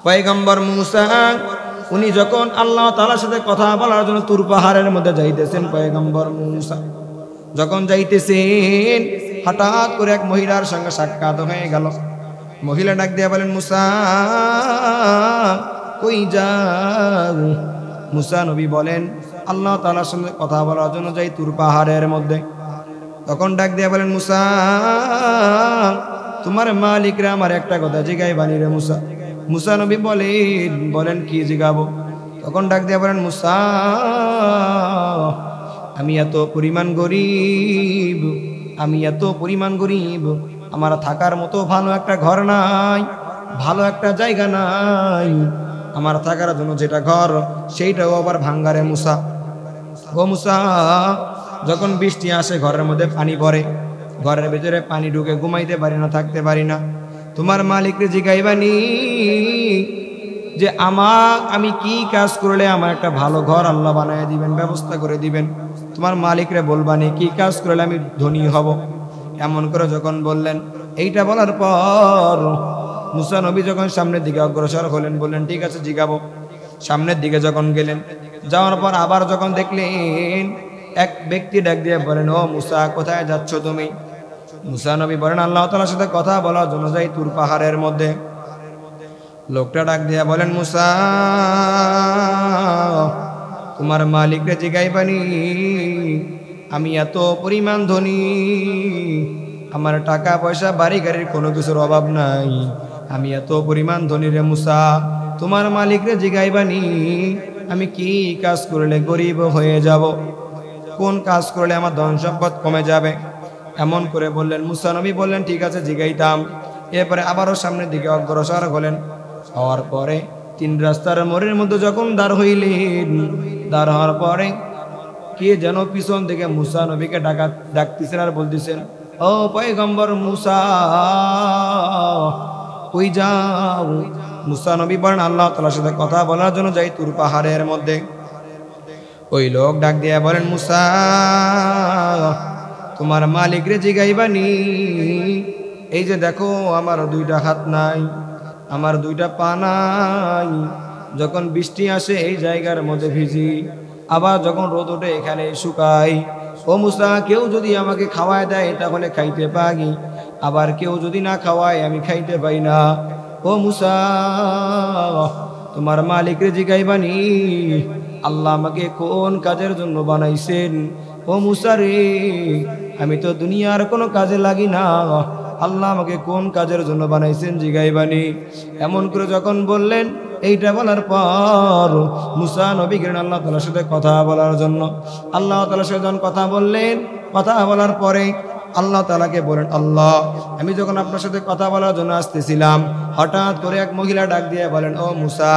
পয়গম্বর মুসা উনি যখন আল্লাহ তাআলার সাথে কথা বলার জন্য তুর পাহাড়ের মধ্যে যাইতেছেন, পয়গম্বর মুসা যখন যাইতেছেন হঠাৎ করে এক মহিলার সঙ্গে সাক্ষাৎ হয়ে গেল। মহিলা ডাক দিয়ে বলেন, মুসা কই যাও? মুসা নবী বলেন, আল্লাহ তাআলার সঙ্গে কথা বলার জন্য যাই তুর পাহাড়ের মধ্যে। তখন ডাক দিয়ে বলেন, মুসা তোমার মালিকরা আমার একটা কথা জিগাইবানি রে মুসা। মুসা নবী বলেন কি জিগাবো? তখন ডাক দিয়ে বলেন, মুসা আমি এত পরিমাণ গরিব, আমার থাকার মতো ভালো একটা ঘর নাই, ভালো একটা জায়গা নাই, আমার থাকার জন্য যেটা ঘর সেইটাও আবার ভাঙ্গারে মুসা। ও মুসা যখন বৃষ্টি আসে ঘরের মধ্যে পানি পড়ে, ঘরের ভিতরে পানি ঢুকে ঘুমাইতে পারি না, থাকতে পারি না। তোমার মালিকরে জিগাইবানি যে আমি কি কাজ করলে আমার একটা ভালো ঘর আল্লাহ বানায় দিবেন, ব্যবস্থা করে দিবেন। তোমার মালিকরে বলবানি কি কাজ করলে আমি ধনী হব। এমন করে যখন বললেন, এইটা বলার পর মুসা নবী যখন সামনের দিকে অগ্রসর হলেন, বললেন ঠিক আছে জিগাবো। সামনের দিকে যখন গেলেন, যাওয়ার পর আবার যখন দেখলেন এক ব্যক্তি ডাক দিয়ে বলেন, ও মুসা কোথায় যাচ্ছ তুমি? মুসা নবী বলেন, আল্লাহ তাআলার সাথে কথা বলার জন্য যাই তুর পাহাড়ের মধ্যে। লোকটা ডাক দিয়া বলেন, মুসা তোমার মালিকরে জিগাইবানি আমি এত পরিমাণ ধনী, আমার টাকা পয়সা বাড়ি গাড়ির কোনো কিছুর অভাব নাই, আমি এত পরিমাণ ধনী রে মুসা। তোমার মালিকরে জিগাইবানি আমি কি কাজ করলে গরিব হয়ে যাব, কোন কাজ করলে আমার ধন সম্পদ কমে যাবে। এমন করে বললেন। মুসা নবী বললেন ঠিক আছে জিগাইতাম। এরপরে আবারও সামনের দিকে অগ্রসর হলেন। হওয়ার পরে 3 রাস্তার মোড়ের মধ্যে যখন দাঁড় হইলেন, দাঁড় হওয়ার পরে কে যেন পিছন থেকে মুসা নবীকে ডাকতেছেন আর বলতেছেন, ও পয়গম্বর মুসা কই যাও? মুসা নবী বলেন, আল্লাহ তাআলার সাথে কথা বলার জন্য যাই তুর পাহাড়ের মধ্যে। ওই লোক ডাক দিয়ে বলেন, মুসা তোমার মালিকরে জিগাইবানি এই যে দেখো আমার 2টা হাত নাই, আমার 2টা পা নাই, যখন বৃষ্টি আসে এই জায়গার মধ্যে ভিজি, আবার যখন রোদ ওঠে এখানে শুকাই। ও মুসা কেউ যদি আমাকে খাওয়ায় দেয় তাহলে খাইতে পারি, আবার কেউ যদি না খাওয়ায় আমি খাইতে পাই না। ও মুসা তোমার মালিকরে জিগাইবানি আল্লাহ আমাকে কোন কাজের জন্য বানাইছেন। ও মুসা রে আমি তো দুনিয়ার কোনো কাজে লাগি না, আল্লাহ আমাকে কোন কাজের জন্য বানাইছেন জিগাইবানি। এমন করে যখন বললেন, এইটা বলার পর মুসা নবী গেলেন আল্লাহ তাআলার সাথে কথা বলার জন্য। আল্লাহ তাআলার সাথে যখন কথা বললেন, কথা বলার পরে আল্লাহ তাআলাকে বলেন, আল্লাহ আমি যখন আপনার সাথে কথা বলার জন্য আসতেছিলাম, হঠাৎ করে এক মহিলা ডাক দিয়ে বলেন, ও মুসা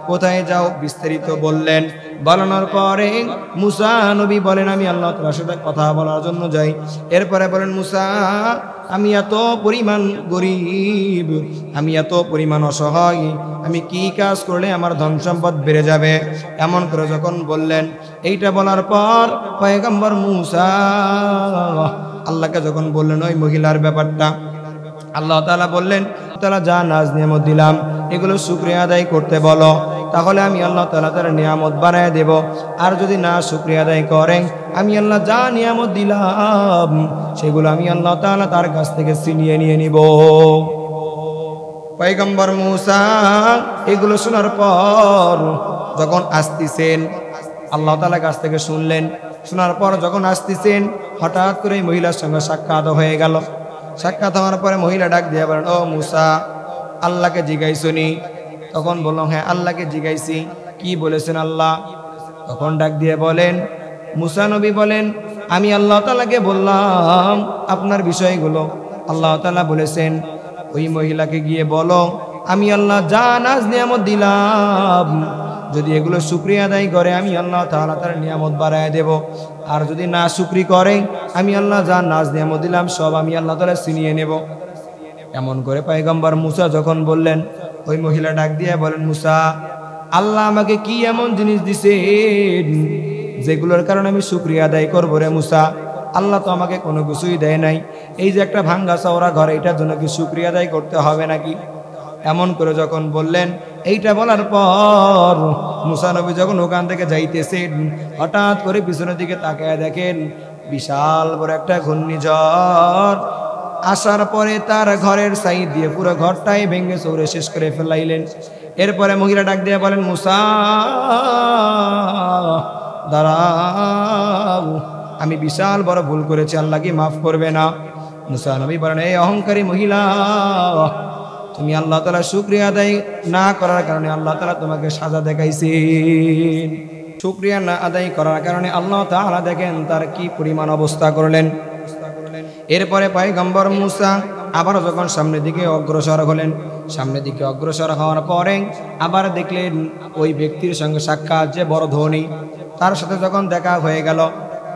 কোথায় যাও? বিস্তারিত বললেন। বলানোর পরে মুসা নবী বলেন, আমি আল্লাহ তাআলার সাথে কথা বলার জন্য যাই। এরপরে বলেন, মুসা আমি এত পরিমাণ গরিব, আমি এত পরিমাণ অসহায়, আমি কি কাজ করলে আমার ধন সম্পদ বেড়ে যাবে। এমন করে যখন বললেন, এইটা বলার পর পয়গম্বর মুসা আল্লাহকে যখন বললেন ওই মহিলার ব্যাপারটা, আল্লাহ তাআলা বললেন, তাআলা যা নাজ নিয়ামত দিলাম এগুলো শুকরিয়া আদায় করতে বলো, তাহলে আমি আল্লাহ তাআলা তার নিয়ামত বাড়ায় দেব। আর যদি না শুকরিয়া আদায় করেন, আমি আল্লাহ যা নিয়ামত দিলাম সেগুলো আমি আল্লাহ তাআলা তার কাছ থেকে ছিনিয়ে নিয়ে নিব। পয়গম্বর মুসা এগুলো শোনার পর যখন আসতেছেন, আল্লাহ তাআলার কাছ থেকে শুনলেন। শোনার পর যখন আসতেছেন, হঠাৎ করে মহিলার সঙ্গে সাক্ষাৎ হয়ে গেল। সাক্ষাৎ হওয়ার পরে মহিলা ডাক দিয়ে বলেন, ও মুসা আল্লাহকে জিগাইছনি? তখন বললাম, হ্যাঁ আল্লাহকে জিগাইছি। কি বলেছেন আল্লাহ? তখন ডাক দিয়ে বলেন, মুসা নবী বলেন, আমি আল্লাহ তাআলাকে বললাম আপনার বিষয়গুলো। আল্লাহ তাআলা বলেছেন ওই মহিলাকে গিয়ে বলো আমি আল্লাহ যা নাজ নিয়ামত দিলাম যদি এগুলো শুকরিয়া আদায় করে আমি আল্লাহ তাআলা তার নিয়ামত বাড়ায় দেব। আর যদি না শুকরি করে আমি আল্লাহ যা নাজ নিয়ামত দিলাম সব আমি আল্লাহ তাআলা ছিনিয়ে নেব। এমন করে পয়গম্বর মুসা যখন বললেন, ওই মহিলা ডাক দিয়ে বলেন, মুসা আল্লাহ আমাকে কি এমন জিনিস দিছেন যেগুলোর কারণে আমি শুকরিয়া আদায় করবো রে মুসা? আল্লাহ তো আমাকে কোনো কিছুই দেয় নাই, এই যে একটা ভাঙ্গা চওড়া ঘর, এটার জন্য কি শুকরিয়া আদায় করতে হবে নাকি? এমন করে যখন বললেন, এইটা বলার পর মুসা নবী যখন ওখান থেকে যাইতেছেন, হঠাৎ করে পিছনের দিকে তাকায় দেখেন বিশাল বড় একটা ঘূর্ণিঝড় আসার পরে তার ঘরের সাইড দিয়ে পুরো ঘরটাই ভেঙে চৌরে শেষ করে ফেলাইলেন। এরপরে মহিলা ডাক দিয়ে বলেন, মুসা দাঁড়াও, আমি বিশাল বড় ভুল করেছি, আল্লাহ কি মাফ করবে না? মুসা নবী বলেন, এই অহংকারী মহিলা, তুমি আল্লাহ তাআলা শুকরিয়া আদায় না করার কারণে আল্লাহ তাআলা তোমাকে সাজা দেখাইছেন। শুকরিয়া না আদায় করার কারণে আল্লাহ তাআলা দেখেন তার কি পরিমাণ অবস্থা করলেন। এরপরে পয়গম্বর মুসা আবার যখন সামনের দিকে অগ্রসর হলেন, সামনের দিকে অগ্রসর হওয়ার পরে আবার দেখলেন ওই ব্যক্তির সঙ্গে সাক্ষাৎ, যে বড় ধনী, তার সাথে যখন দেখা হয়ে গেল,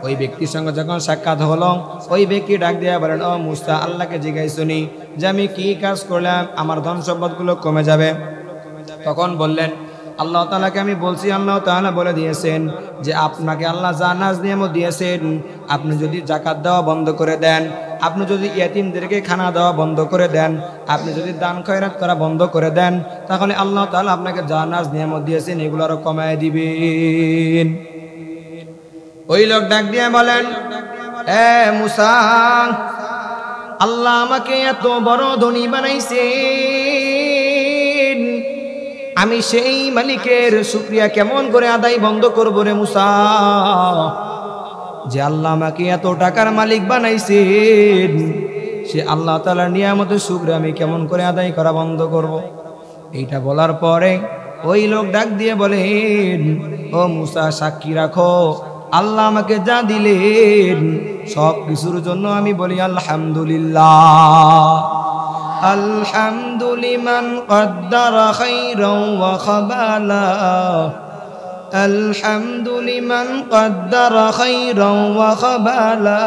ওই ব্যক্তির সঙ্গে যখন সাক্ষাৎ হলো, ওই ব্যক্তি ডাক দিয়ে বলেন, ও মুসা, আল্লাহকে জিজ্ঞাসুনি যে আমি কি কাজ করলাম আমার ধন সম্পদগুলো কমে যাবে? তখন বললেন, আল্লাহ তাআলাকে আমি বলছি, আল্লাহ তাআলা বলে দিয়েছেন যে আপনাকে আল্লাহ জান্নাত নিয়ামত দিয়েছেন, আপনি যদি যাকাত দেওয়া বন্ধ করে দেন, আপনি যদি ইয়েতিমদেরকে খানা দেওয়া বন্ধ করে দেন, আপনি যদি দান খয়রাত করা বন্ধ করে দেন, তাহলে আল্লাহ তাআলা আপনাকে জান্নাত নিয়ামত দিয়েছেন, এগুলো আরো কমায় দিবেন। ওই লোক ডাক দিয়ে বলেন, এ মুসা, আল্লাহ আমাকে এত বড় ধনী বানাইছেন, আমি সেই মালিকের শুকরিয়া কেমন করে আদায় বন্ধ করবো রে মুসা? যে আল্লাহ আমাকে এত টাকার মালিক বানাইছেন, সে আল্লাহ তাআলার নিয়ামতের শুকরিয়া আমি কেমন করে আদায় করা বন্ধ করব? এইটা বলার পরে ওই লোক ডাক দিয়ে বলেন, ও মুসা, সাক্ষী রাখো, আল্লাহ আমাকে যা দিলেন সব কিছুর জন্য আমি বলি আলহামদুলিল্লাহ। আলহামদুলিমান কদ্দারা খাইরাও ওয়া খাবালা, আলহামদুলিমান কদ্দারা খাইরাও ওয়া খাবালা,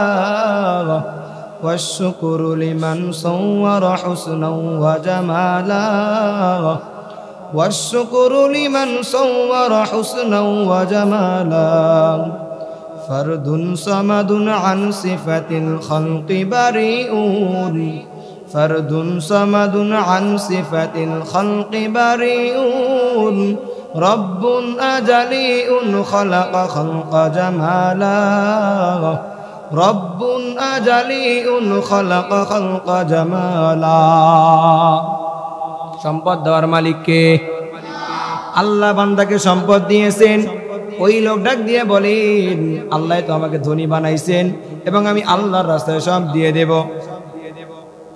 ওয়াশ-শুকরু লিমান সাওয়ারা হুসনাও ওয়া জামালা, ওয়াশ-শুকরু লিমান সাওয়ারা হুসনাও ওয়া জামালা, ফারদুন সামাদুন আন সিফাতিল খালকি বারিউন, ফারদুন সামাদুন আন সিফাতিল খালকি বারিউন, রব্বুন আজালিউন খালাকা খালকা জামালা, রব্বুন আজালিউন খালাকা খালকা জামালা। সম্পদ দেওয়ার মালিককে? আল্লাহ বান্দাকে সম্পদ দিয়েছেন। ওই লোক ডাক দিয়ে বলেন, আল্লাহ তো আমাকে ধনী বানাইছেন এবং আমি আল্লাহর রাস্তায় সব দিয়ে দেব।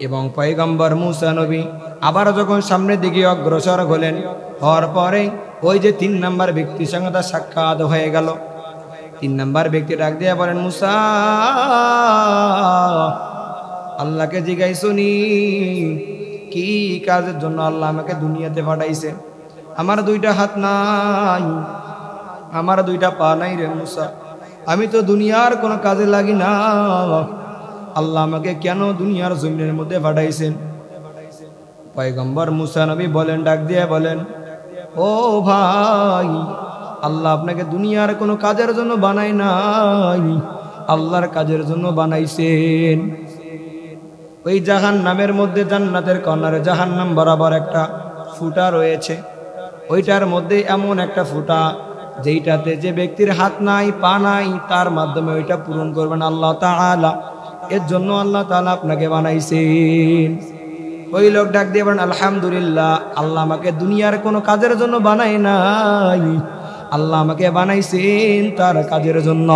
এবং পয়গম্বর মুসা নবী আবার যখন সামনের দিকে অগ্রসর হলেন, হওয়ার পরে ওই যে 3 নাম্বার ব্যক্তির সঙ্গে তার সাক্ষাৎ হয়ে গেল। 3 নাম্বার ব্যক্তি ডাক দিয়ে বলেন, মুসা, আল্লাহকে জিজ্ঞাসুনি কি কাজের জন্য আল্লাহ আমাকে দুনিয়াতে পাঠাইছে? আমার 2টা হাত নাই, আমার 2টা পা নাই রে মুসা, আমি তো দুনিয়ার কোনো কাজে লাগি না, আল্লাহ আমাকে কেন দুনিয়ার জমিনের মধ্যে পাঠাইছেন? পয়গম্বর মুসা নবী বলেন, ডাক দিয়ে বলেন, ও ভাই, আল্লাহ আপনাকে দুনিয়ার কোনো কাজের জন্য বানাই নাই, আল্লাহর কাজের জন্য বানাইছেন। ওই জাহান্নামের মধ্যে জান্নাতের কর্নারে জাহান্নাম বরাবর একটা ফুটা রয়েছে, ওইটার মধ্যে এমন একটা ফুটা যেইটাতে যে ব্যক্তির হাত নাই পা নাই তার মাধ্যমে ওইটা পূরণ করবেন আল্লাহ তাআলা। এর জন্য আল্লাহ তাআলা আপনাকে বানাইছেন। ওই লোক ডাক দিয়ে বলেন, আলহামদুলিল্লাহ, আল্লাহ আমাকে দুনিয়ার কোনো কাজের জন্য বানাই নাই, আল্লাহ আমাকে বানাইছেন তার কাজের জন্য।